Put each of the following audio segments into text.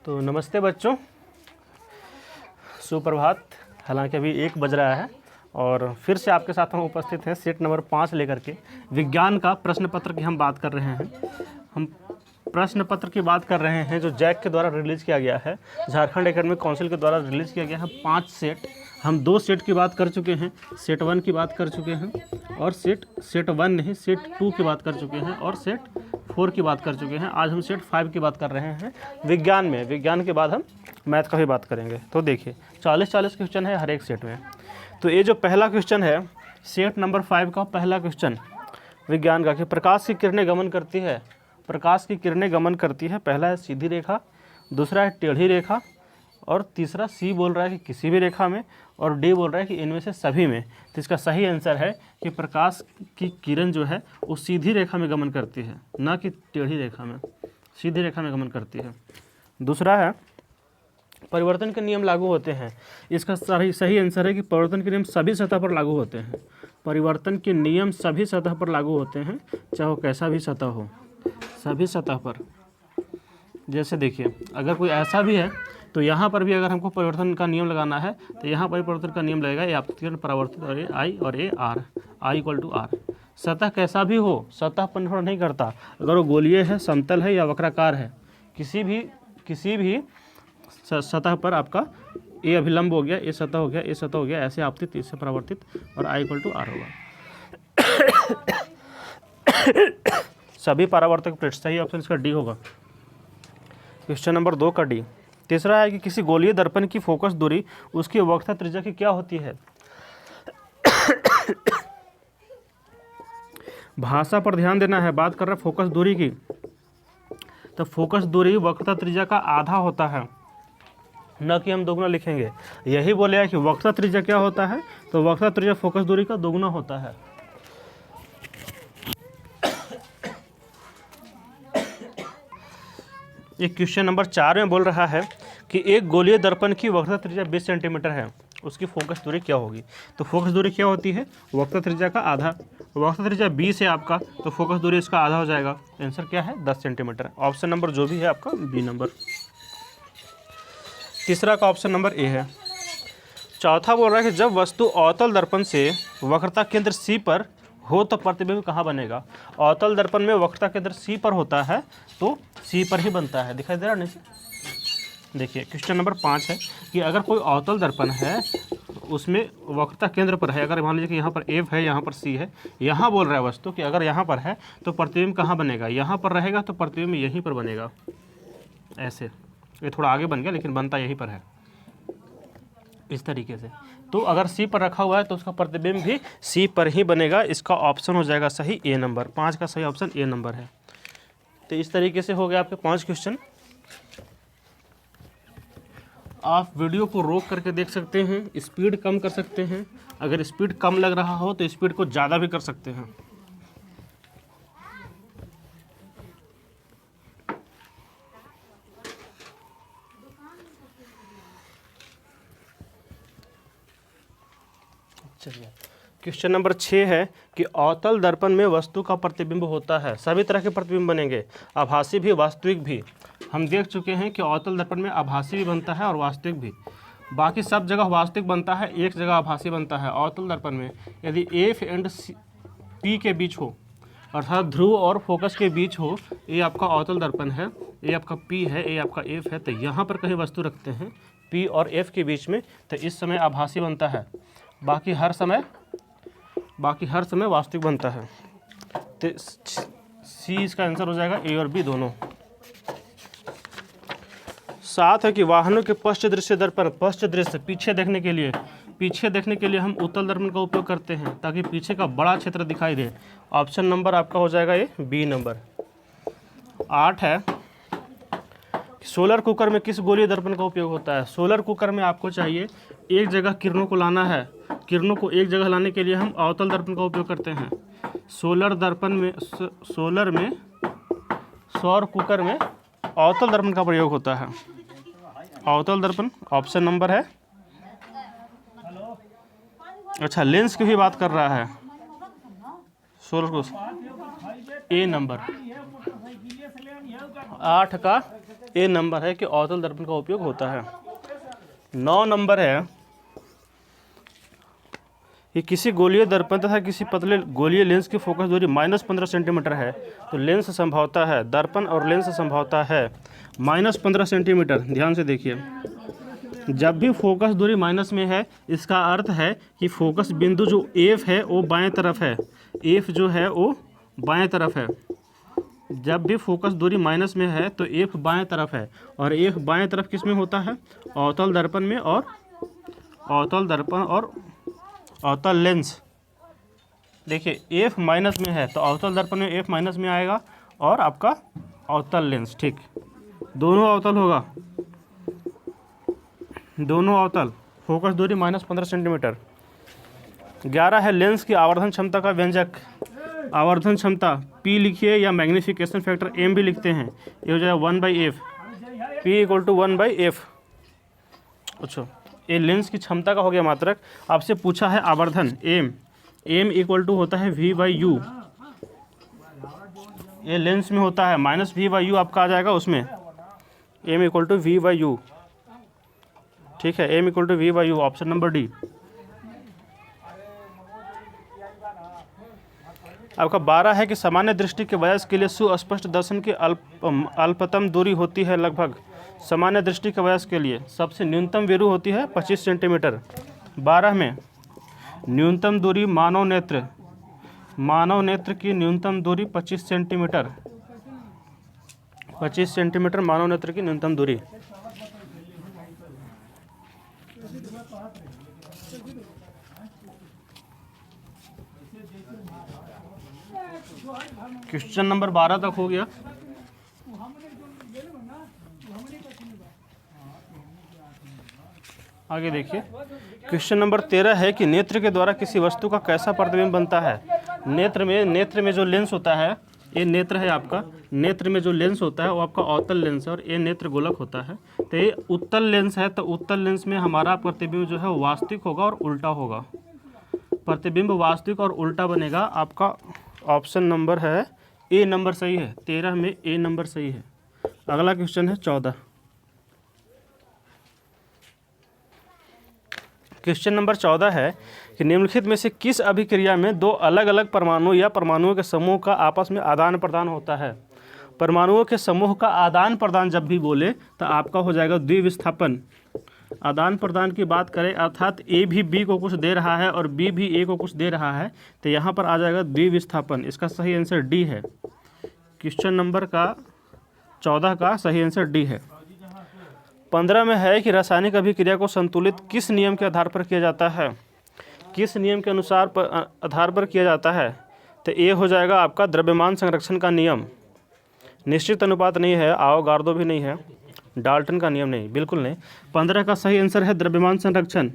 तो नमस्ते बच्चों, सुप्रभात। हालांकि अभी 1 बज रहा है और फिर से आपके साथ हम उपस्थित हैं सेट नंबर 5 लेकर के। विज्ञान का प्रश्न पत्र की हम बात कर रहे हैं। हम प्रश्न पत्र की बात कर रहे हैं जो जैक के द्वारा रिलीज़ किया गया है, झारखंड एकेडमिक काउंसिल के द्वारा रिलीज़ किया गया है। 5 सेट, हम 2 सेट की बात कर चुके हैं। सेट 1 की बात कर चुके हैं और सेट 1 नहीं, सेट 2 की बात कर चुके हैं और सेट 4 की बात कर चुके हैं। आज हम सेट 5 की बात कर रहे हैं विज्ञान में। विज्ञान के बाद हम मैथ का भी बात करेंगे। तो देखिए 40 क्वेश्चन है हर एक सेट में। तो ये जो पहला क्वेश्चन है सेट नंबर 5 का पहला क्वेश्चन विज्ञान का, कि प्रकाश की किरणें गमन करती है। प्रकाश की किरणें गमन करती है। पहला है सीधी रेखा, दूसरा है टेढ़ी रेखा और तीसरा सी बोल रहा है कि किसी भी रेखा में और डी बोल रहा है कि इनमें से सभी में। तो इसका सही आंसर है कि प्रकाश की किरण जो है वो सीधी रेखा में गमन करती है, ना कि टेढ़ी रेखा में, सीधी रेखा में गमन करती है। दूसरा है परिवर्तन के नियम लागू होते हैं। इसका सही आंसर है कि परिवर्तन के नियम सभी सतह पर लागू होते हैं। परिवर्तन के नियम सभी सतह पर लागू होते हैं, चाहे वो कैसा भी सतह हो, सभी सतह पर। जैसे देखिए अगर कोई ऐसा भी है तो यहाँ पर भी अगर हमको परिवर्तन का नियम लगाना है तो यहाँ पर परिवर्तन का नियम लगेगा, ये आपतिकरण परावर्तित और ये आई और ये R, I equal to R. सतह कैसा भी हो, सतह पर निर्भर नहीं करता। अगर वो गोलीय है, समतल है या वक्राकार है, किसी भी सतह पर आपका ए अभिलंब हो गया, ए सतह हो गया, ए सतह हो गया, ऐसे आपतित, इससे परावर्तित और आई इक्वल टू आर होगा। सभी परावर्तक पृष्ठ, सही ऑप्शन इसका डी होगा। क्वेश्चन नंबर 2 का डी। तीसरा है कि किसी गोलीय दर्पण की फोकस दूरी उसकी वक्रता त्रिज्या की क्या होती है। भाषा पर ध्यान देना है, बात कर रहा है फोकस दूरी की। तो फोकस दूरी वक्रता त्रिज्या का आधा होता है, न कि हम दोगुना लिखेंगे। यही बोलेगा कि वक्रता त्रिज्या क्या होता है, तो वक्रता त्रिज्या फोकस दूरी का दोगुना होता है। एक क्वेश्चन नंबर 4 में बोल रहा है कि एक गोलीय दर्पण की वक्रता त्रिज्या 20 सेंटीमीटर है, उसकी फोकस दूरी क्या होगी। तो फोकस दूरी क्या होती है, वक्रता त्रिज्या का आधा। वक्रता त्रिज्या 20 है आपका, तो फोकस दूरी इसका आधा हो जाएगा। आंसर क्या है, 10 सेंटीमीटर। ऑप्शन नंबर जो भी है आपका बी नंबर। तीसरा का ऑप्शन नंबर ए है। चौथा बोल रहा है कि जब वस्तु अवतल दर्पण से वक्रता केंद्र सी पर हो तो प्रतिबिंब कहाँ बनेगा। अवतल दर्पण में वक्रता केंद्र सी पर होता है तो सी पर ही बनता है। दिखाई दे रहा नहीं। देखिए क्वेश्चन नंबर 5 है कि अगर कोई अवतल दर्पण है उसमें वक्रता केंद्र पर है, अगर मान लीजिए कि यहाँ पर एफ है, यहाँ पर सी है, यहाँ बोल रहा है वस्तु कि अगर यहाँ पर है तो प्रतिबिंब कहाँ बनेगा, यहाँ पर रहेगा तो प्रतिबिंब यहीं पर बनेगा। ऐसे ये थोड़ा आगे बन गया लेकिन बनता यहीं पर है, इस तरीके से। तो अगर सी पर रखा हुआ है तो उसका प्रतिबिंब भी सी पर ही बनेगा। इसका ऑप्शन हो जाएगा सही ए नंबर। 5 का सही ऑप्शन ए नंबर है। तो इस तरीके से हो गया आपके 5 क्वेश्चन। आप वीडियो को रोक करके देख सकते हैं, स्पीड कम कर सकते हैं। अगर स्पीड कम लग रहा हो तो स्पीड को ज़्यादा भी कर सकते हैं। चलिए क्वेश्चन नंबर 6 है कि अवतल दर्पण में वस्तु का प्रतिबिंब होता है। सभी तरह के प्रतिबिंब बनेंगे, आभासी भी, वास्तविक भी। हम देख चुके हैं कि अवतल दर्पण में आभासी भी बनता है और वास्तविक भी। बाकी सब जगह वास्तविक बनता है, एक जगह आभासी बनता है। अवतल दर्पण में यदि एफ एंड पी के बीच हो, अर्थात ध्रुव और फोकस के बीच हो, ये आपका अवतल दर्पण है, ये आपका पी है, ये आपका एफ है, तो यहाँ पर कहीं वस्तु रखते हैं पी और एफ के बीच में, तो इस समय आभासी बनता है। बाकी हर समय वास्तविक बनता है। तो सी इसका आंसर हो जाएगा, ए और बी दोनों। 7 है कि वाहनों के पश्च दृश्य दर्पण, पश्च दृश्य पीछे देखने के लिए हम उत्तल दर्पण का उपयोग करते हैं ताकि पीछे का बड़ा क्षेत्र दिखाई दे। ऑप्शन नंबर आपका हो जाएगा ये बी नंबर। 8 है सोलर कुकर में किस गोलीय दर्पण का उपयोग होता है। सोलर कुकर में आपको चाहिए एक जगह किरणों को लाना है। किरणों को एक जगह लाने के लिए हम अवतल दर्पण का उपयोग करते हैं। सौर कुकर में अवतल दर्पण का प्रयोग होता है। अवतल दर्पण ऑप्शन नंबर है। अच्छा, लेंस की भी बात कर रहा है सोलर को, ए नंबर। 8 का ए नंबर है कि अवतल दर्पण का उपयोग होता है। 9 नंबर है कि किसी गोलीय दर्पण तथा किसी पतले गोलीय लेंस की फोकस दूरी -15 सेंटीमीटर है तो लेंस संभवतः है, दर्पण और लेंस संभवतः है -15 सेंटीमीटर। ध्यान से देखिए, जब भी फोकस दूरी माइनस में है इसका अर्थ है कि फोकस बिंदु जो एफ है वो बाएं तरफ है, एफ जो है वो बाएं तरफ है। जब भी फोकस दूरी माइनस में है तो एफ बाएं तरफ है, और एफ बाएं तरफ किस में होता है? अवतल दर्पण में और अवतल दर्पण और अवतल लेंस। देखिए एफ माइनस में है तो अवतल दर्पण में एफ माइनस में आएगा और आपका अवतल लेंस, ठीक, दोनों अवतल होगा, दोनों अवतल। फोकस दूरी -15 सेंटीमीटर। 11 है लेंस की आवर्धन क्षमता का व्यंजक। आवर्धन क्षमता P लिखिए या मैग्नीफिकेशन फैक्टर M भी लिखते हैं, ये हो जाएगा 1/f, P = 1/f। अच्छा, ये लेंस की क्षमता का हो गया मात्रक। आपसे पूछा है आवर्धन M = होता है V/U, ये लेंस में होता है -V/U आपका आ जाएगा उसमें, M = V/U, ठीक है, M = V/U, option number D. आपका 12 है कि सामान्य दृष्टि के वयस्क के लिए सुस्पष्ट दर्शन की अल्पतम दूरी होती है लगभग। सामान्य दृष्टि के वयस्क के लिए सबसे न्यूनतम विरू होती है 25 सेंटीमीटर। 12 में न्यूनतम दूरी मानव नेत्र की न्यूनतम दूरी 25 सेंटीमीटर, 25 सेंटीमीटर मानव नेत्र की न्यूनतम दूरी। क्वेश्चन नंबर 12 तक हो गया। आगे देखिए, क्वेश्चन नंबर 13 है कि नेत्र के द्वारा किसी वस्तु का कैसा प्रतिबिंब बनता है। नेत्र में जो लेंस होता है, ये नेत्र है आपका, नेत्र में जो लेंस होता है वो आपका अवतल लेंस है और ये नेत्र गोलक होता है। तो ये उत्तल लेंस है, तो उत्तल लेंस में हमारा प्रतिबिंब जो है वो वास्तविक होगा और उल्टा होगा। प्रतिबिंब वास्तविक और उल्टा बनेगा। आपका ऑप्शन नंबर है ए नंबर सही है, 13 में ए नंबर सही है। अगला क्वेश्चन है 14। क्वेश्चन नंबर 14 है कि निम्नलिखित में से किस अभिक्रिया में दो अलग अलग परमाणु या परमाणुओं के समूह का आपस में आदान प्रदान होता है। परमाणुओं के समूह का आदान प्रदान जब भी बोले तो आपका हो जाएगा द्विविस्थापन। आदान प्रदान की बात करें अर्थात ए भी बी को कुछ दे रहा है और बी भी ए को कुछ दे रहा है, तो यहाँ पर आ जाएगा द्विविस्थापन। इसका सही आंसर डी है। क्वेश्चन नंबर का 14 का सही आंसर डी है। 15 में है कि रासायनिक अभिक्रिया को संतुलित किस नियम के आधार पर किया जाता है। किस नियम के आधार पर किया जाता है, तो ये हो जाएगा आपका द्रव्यमान संरक्षण का नियम। निश्चित अनुपात नहीं है, आवोगार्दो भी नहीं है, डाल्टन का नियम नहीं, बिल्कुल नहीं। 15 का सही आंसर है द्रव्यमान संरक्षण।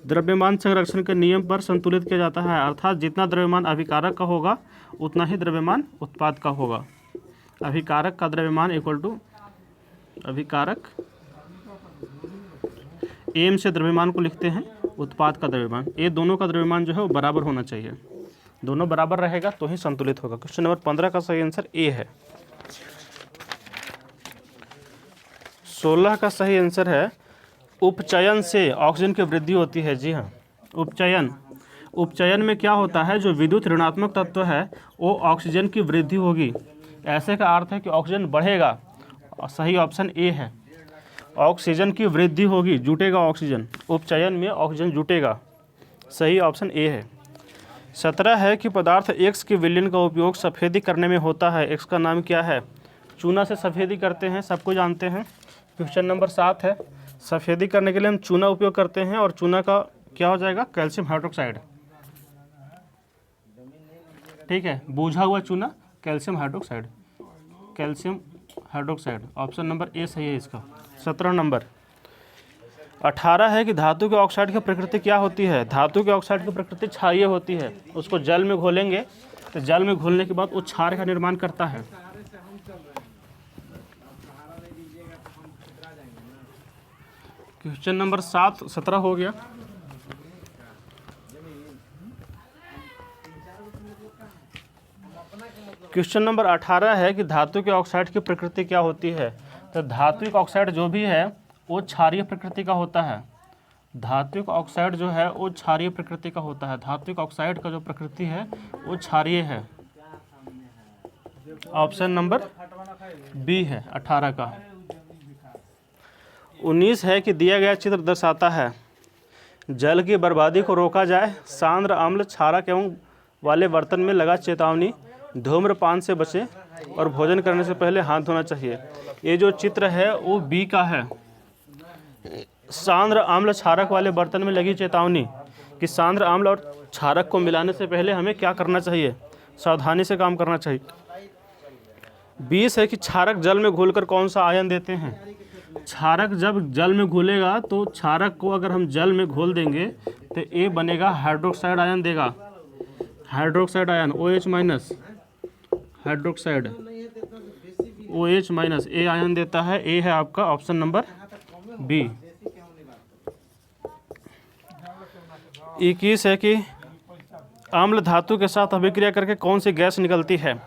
द्रव्यमान संरक्षण के नियम पर संतुलित किया जाता है, अर्थात जितना द्रव्यमान अभिकारक का होगा उतना ही द्रव्यमान उत्पाद का होगा। अभिकारक का द्रव्यमान इक्वल टू अभिकारक, एम से द्रव्यमान को लिखते हैं, उत्पाद का द्रव्यमान, ये दोनों का द्रव्यमान जो है वो बराबर होना चाहिए। दोनों बराबर रहेगा तो ही संतुलित होगा। क्वेश्चन नंबर 15 का सही आंसर ए है। 16 का सही आंसर है उपचयन से ऑक्सीजन की वृद्धि होती है। जी हाँ, उपचयन में क्या होता है, जो विद्युत ऋणात्मक तत्व है वो ऑक्सीजन की वृद्धि होगी, ऐसे का अर्थ है कि ऑक्सीजन बढ़ेगा। सही ऑप्शन ए है, ऑक्सीजन की वृद्धि होगी, जुटेगा ऑक्सीजन, उपचयन में ऑक्सीजन जुटेगा। सही ऑप्शन ए है। 17 है कि पदार्थ एक्स के विलयन का उपयोग सफ़ेदी करने में होता है, एक्स का नाम क्या है। चूना से सफ़ेदी करते हैं, सबको जानते हैं। क्वेश्चन नंबर 7 है, सफ़ेदी करने के लिए हम चूना उपयोग करते हैं और चूना का क्या हो जाएगा, कैल्शियम हाइड्रोक्साइड, ठीक है, बूझा हुआ चूना calcium hydroxide, calcium hydroxide, option number A सही है इसका। 17 नंबर। 18 है कि धातु के ऑक्साइड की प्रकृति क्या होती है। धातु के ऑक्साइड की प्रकृति क्षारीय होती है, उसको जल में घोलेंगे तो जल में घोलने के बाद वो क्षार का निर्माण करता है। क्वेश्चन नंबर 17 हो गया। क्वेश्चन नंबर 18 है कि धातु के ऑक्साइड की प्रकृति क्या होती है। तो धात्विक ऑक्साइड जो भी है वो क्षारीय प्रकृति का होता है। धात्विक ऑक्साइड जो है वो क्षारीय प्रकृति का होता है। धात्विक ऑक्साइड का जो प्रकृति है वो क्षारीय है। ऑप्शन नंबर बी है 18 का। 19 है कि दिया गया चित्र दर्शाता है जल की बर्बादी को रोका जाए, सांद्र अम्ल क्षारक एवं वाले बर्तन में लगा चेतावनी, धूम्रपान से बचें और भोजन करने से पहले हाथ धोना चाहिए। ये जो चित्र है वो बी का है। सांद्र अम्ल क्षारक वाले बर्तन में लगी चेतावनी कि सांद्र अम्ल और क्षारक को मिलाने से पहले हमें क्या करना चाहिए, सावधानी से काम करना चाहिए। 20 है कि क्षारक जल में घुलकर कौन सा आयन देते हैं। क्षारक जब जल में घुलेगा तो क्षारक को अगर हम जल में घोल देंगे तो ए बनेगा हाइड्रोक्साइड आयन देगा। Hydroxide ion OH minus, hydroxide OH minus A ion देता है। ए है आपका ऑप्शन नंबर बी। 21 है कि अम्ल धातु के साथ अभिक्रिया करके कौन सी गैस निकलती है।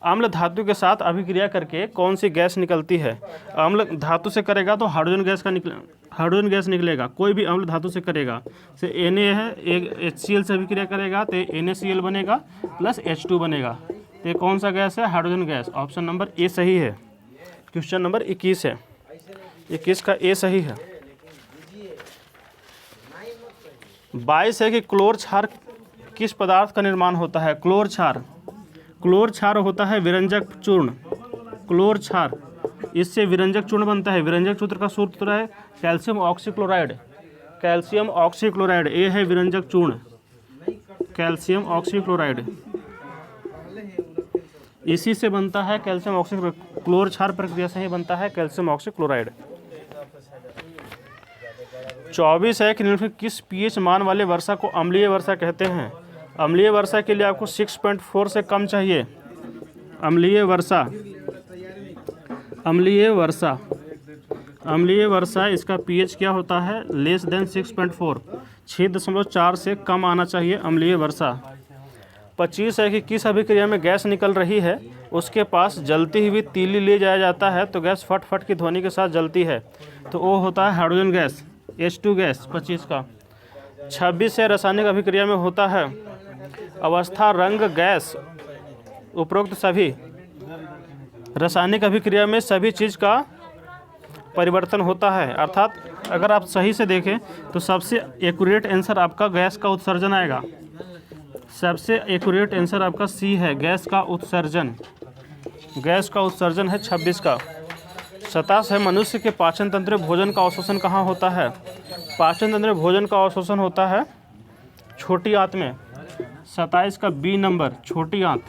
अम्ल धातु के साथ अभिक्रिया करके कौन सी गैस निकलती है। अम्ल धातु से करेगा तो हाइड्रोजन गैस निकलेगा। कोई भी अम्ल धातु से करेगा से Na है, एक HCl से अभिक्रिया करेगा तो NaCl बनेगा प्लस H2 बनेगा। तो ये कौन सा गैस है, hydrogen gas. Option number A सही है। क्वेश्चन नंबर 21 है, 21 का ए सही है। 22 है कि क्लोर क्षार किस पदार्थ का निर्माण होता है। क्लोर क्षार होता है विरंजक चूर्ण। क्लोर क्षार, इससे विरंजक चूर्ण बनता है। विरंजक चूर्ण का सूत्र है कैल्शियम ऑक्सीक्लोराइड। कैल्शियम ऑक्सीक्लोराइड ए है विरंजक चूर्ण, कैल्शियम ऑक्सीक्लोराइड। इसी से बनता है कैल्शियम ऑक्सीक्लोराइड। क्लोर क्षार प्रक्रिया से ही बनता है कैल्शियम ऑक्सीक्लोराइड। 24 है कि निम्नलिखित किस पीएच मान वाले वर्षा को अम्लीय वर्षा कहते हैं। अम्लीय वर्षा के लिए आपको 6.4 से कम चाहिए। अम्लीय वर्षा इसका पीएच क्या होता है, लेस देन 6.4, 6.4 से कम आना चाहिए अम्लीय वर्षा। 25 है कि किस अभिक्रिया में गैस निकल रही है, उसके पास जलती हुई तीली ले जाया जाता है तो गैस फट फट की ध्वनि के साथ जलती है, तो वो होता है हाइड्रोजन गैस, H2 गैस। 25 का। 26 है रासायनिक अभिक्रिया में होता है अवस्था रंग गैस। उपरोक्त सभी रासायनिक अभिक्रिया में सभी चीज़ का परिवर्तन होता है। अर्थात अगर आप सही से देखें तो सबसे एक्यूरेट आंसर आपका गैस का उत्सर्जन आएगा। सबसे एक्यूरेट आंसर आपका सी है, गैस का उत्सर्जन। गैस का उत्सर्जन है 26 का। 27 है मनुष्य के पाचन तंत्र में भोजन का अवशोषण कहाँ होता है। पाचन तंत्र में भोजन का अवशोषण होता है छोटी आंत में। 27 का बी नंबर, छोटी आंत।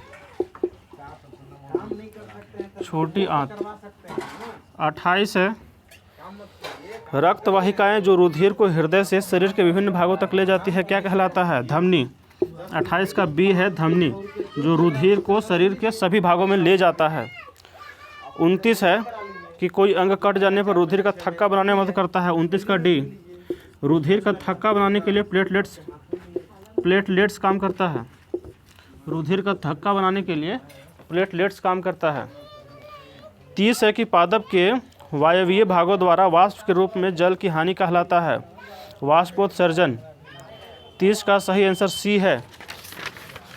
28 है रक्त वाहिकाएं जो रुधिर को हृदय से शरीर के विभिन्न भागों तक ले जाती है, क्या कहलाता है, धमनी। 28 का बी है धमनी, जो रुधिर को शरीर के सभी भागों में ले जाता है। 29 है कि कोई अंग कट जाने पर रुधिर का थक्का बनाने में मदद करता है। 29 का डी, रुधिर का थक्का बनाने के लिए प्लेटलेट्स काम करता है। रुधिर का थक्का बनाने के लिए प्लेटलेट्स काम करता है। 30 है कि पादप के वायवीय भागों द्वारा वाष्प के रूप में जल की हानि कहलाता है वाष्पोत्सर्जन। 30 का सही आंसर सी है।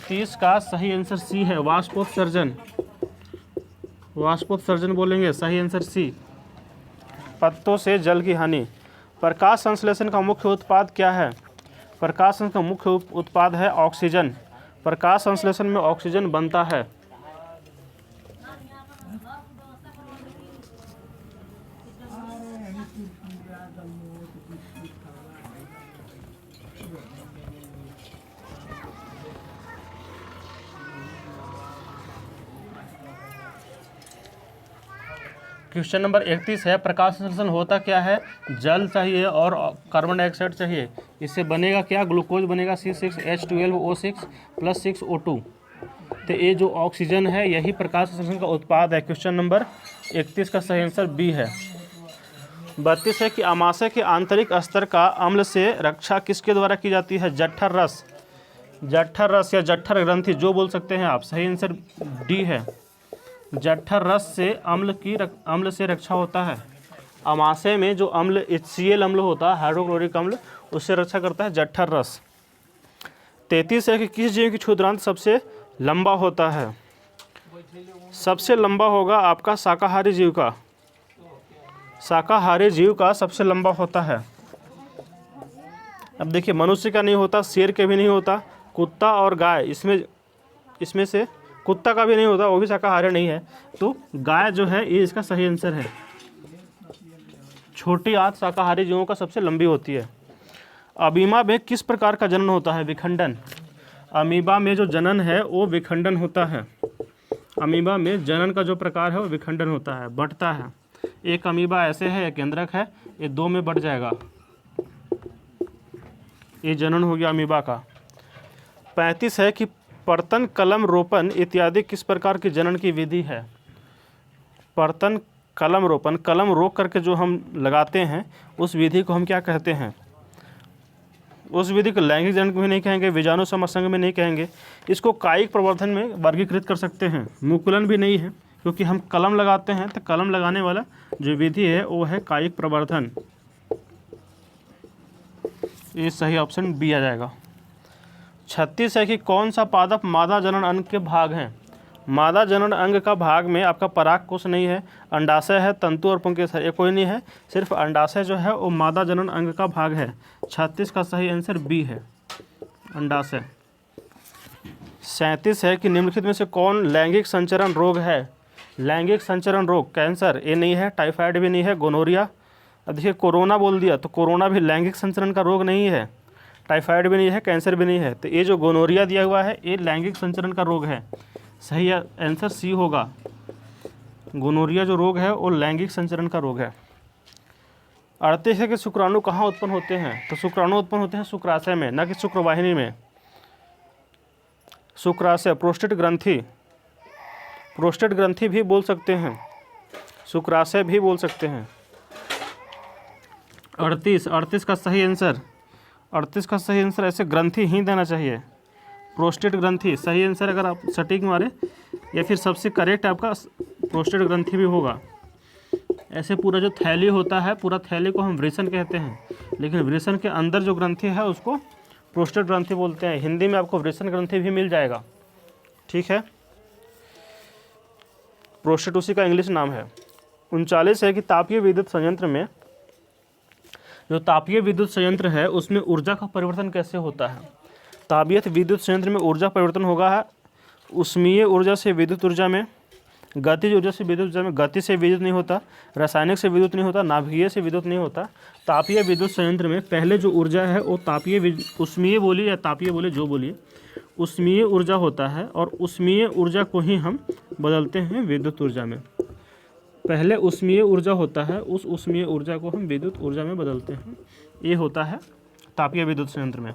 30 का सही आंसर सी है, वाष्पोत्सर्जन। वाष्पोत्सर्जन बोलेंगे, सही आंसर सी। पत्तों से जल की हानि। प्रकाश संश्लेषण का मुख्य उत्पाद क्या है। प्रकाश संश्लेषण का मुख्य उत्पाद है ऑक्सीजन। प्रकाश संश्लेषण में ऑक्सीजन बनता है। क्वेश्चन नंबर 31 है प्रकाश संश्लेषण होता क्या है, जल चाहिए और कार्बन डाइऑक्साइड चाहिए। इससे बनेगा क्या, ग्लूकोज बनेगा C6H12O6 + 6O2। तो ये जो ऑक्सीजन है यही प्रकाश संश्लेषण का उत्पाद है। क्वेश्चन नंबर 31 का सही आंसर बी है। 32 है कि आमाशय के आंतरिक स्तर का अम्ल से रक्षा किसके द्वारा की जाती है, जठर रस। जठर रस या जठर ग्रंथि जो बोल सकते हैं आप, सही आंसर डी है। जठर रस से अम्ल से रक्षा होता है। अमाशय में जो अम्ल HCl अम्ल होता है, हाइड्रोक्लोरिक अम्ल, उससे रक्षा करता है जठर रस। 33 है कि किस जीव की क्षुद्रांत सबसे लंबा होता है? सबसे लंबा होगा आपका शाकाहारी जीव का। शाकाहारी जीव का सबसे लंबा होता है। अब देखिए, मनुष्य का नहीं होता, शेर के भी नहीं होता, कुत्ता और गाय, इसमें से कुत्ता का भी नहीं होता, वो भी शाकाहारी नहीं है, तो गाय जो है ये इसका सही आंसर है। छोटी आंत शाकाहारी जीवों का सबसे लंबी होती है। अमीबा में किस प्रकार का जनन होता है? विखंडन। अमीबा में जो जनन है वो विखंडन होता है। अमीबा में जनन का जो प्रकार है वो विखंडन होता है, बढ़ता है। एक अमीबा ऐसे है, एक केंद्रक है, ये 2 में बढ़ जाएगा, ये जनन हो गया अमीबा का। 35 है कि पर्तन, कलम, रोपण इत्यादि किस प्रकार की जनन की विधि है? पर्तन, कलम, रोपण, कलम रोक करके जो हम लगाते हैं उस विधि को हम क्या कहते हैं? उस विधि को लैंगिक जनन भी नहीं कहेंगे, बीजाणु समसंग में नहीं कहेंगे, इसको कायिक प्रवर्धन में वर्गीकृत कर सकते हैं। मुकुलन भी नहीं है, क्योंकि हम कलम लगाते हैं तो कलम लगाने वाला जो विधि है वो है कायिक प्रवर्धन। ये सही ऑप्शन बी आ जाएगा। 36 है कि कौन सा पादप मादा जनन अंग के भाग हैं? मादा जनन अंग का भाग में आपका पराग कोश नहीं है, अंडाशय है, तंतु और पुंकेसर, ये कोई नहीं है, सिर्फ अंडाशय जो है वो मादा जनन अंग का भाग है। 36 का सही आंसर बी है, अंडाशय। 37 है कि निम्नलिखित में से कौन लैंगिक संचरण रोग है? लैंगिक संचरण रोग, कैंसर ये नहीं है, टाइफाइड भी नहीं है, गोनोरिया। अब देखिए, कोरोना बोल दिया तो कोरोना भी लैंगिक संचरण का रोग नहीं है, टाइफाइड भी नहीं है, कैंसर भी नहीं है, तो ये जो गोनोरिया दिया हुआ है ये लैंगिक संचरण का रोग है। सही आंसर सी होगा। गोनोरिया जो रोग है वो लैंगिक संचरण का रोग है। 38 है कि शुक्राणु कहाँ उत्पन्न होते हैं? तो शुक्राणु उत्पन्न होते हैं शुक्राशय में, न कि शुक्रवाहिनी में। शुक्राशय, प्रोस्टेट ग्रंथि, प्रोस्टेट ग्रंथि भी बोल सकते हैं, शुक्राशय भी बोल सकते हैं। 38 का सही आंसर, 38 का सही आंसर ऐसे ग्रंथि ही देना चाहिए, प्रोस्टेट ग्रंथि सही आंसर। अगर आप सटीक मारे या फिर सबसे करेक्ट आपका प्रोस्टेट ग्रंथि भी होगा। ऐसे पूरा जो थैली होता है, पूरा थैली को हम वृषण कहते हैं, लेकिन वृषण के अंदर जो ग्रंथि है उसको प्रोस्टेट ग्रंथि बोलते हैं। हिंदी में आपको वृषण ग्रंथि भी मिल जाएगा, ठीक है, प्रोस्टेट उसी का इंग्लिश नाम है। 39 है कि तापीय विद्युत संयंत्र में, जो तापीय विद्युत संयंत्र है उसमें ऊर्जा का परिवर्तन कैसे होता है? तापीय विद्युत संयंत्र में ऊर्जा परिवर्तन होगा है उष्मीय ऊर्जा से विद्युत ऊर्जा में, गतिज ऊर्जा से विद्युत ऊर्जा में। गति से विद्युत नहीं होता, रासायनिक से विद्युत नहीं होता, नाभिकीय से विद्युत नहीं होता। तापीय विद्युत संयंत्र में पहले जो ऊर्जा है वो उष्मीय बोलिए या तापीय बोलिए, जो बोलिए, उष्मीय ऊर्जा होता है, और उष्मीय ऊर्जा को ही हम बदलते हैं विद्युत ऊर्जा में। पहले उष्मीय ऊर्जा होता है, उस उष्मीय ऊर्जा को हम विद्युत ऊर्जा में बदलते हैं, ये होता है तापीय विद्युत संयंत्र में।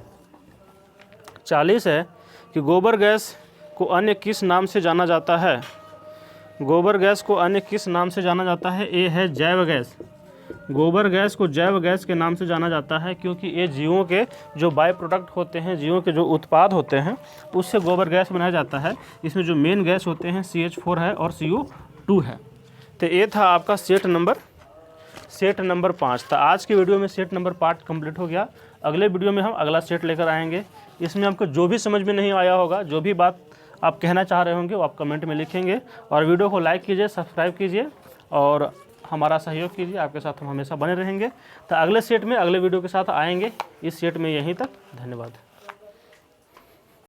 40 है कि गोबर गैस को अन्य किस नाम से जाना जाता है? गोबर गैस को अन्य किस नाम से जाना जाता है? ए है जैव गैस। गोबर गैस को जैव गैस के नाम से जाना जाता है, क्योंकि ये जीवों के जो बाय प्रोडक्ट होते हैं, जीवों के जो उत्पाद होते हैं, उससे गोबर गैस बनाया जाता है। इसमें जो मेन गैस होते हैं CH4 है और CO2 है। तो ये था आपका सेट नंबर 5 था। आज की वीडियो में सेट नंबर 5 कंप्लीट हो गया। अगले वीडियो में हम अगला सेट लेकर आएंगे। इसमें आपको जो भी समझ में नहीं आया होगा, जो भी बात आप कहना चाह रहे होंगे, वो आप कमेंट में लिखेंगे। और वीडियो को लाइक कीजिए, सब्सक्राइब कीजिए और हमारा सहयोग कीजिए। आपके साथ हम हमेशा बने रहेंगे। तो अगले सेट में अगले वीडियो के साथ आएंगे। इस सेट में यहीं तक, धन्यवाद।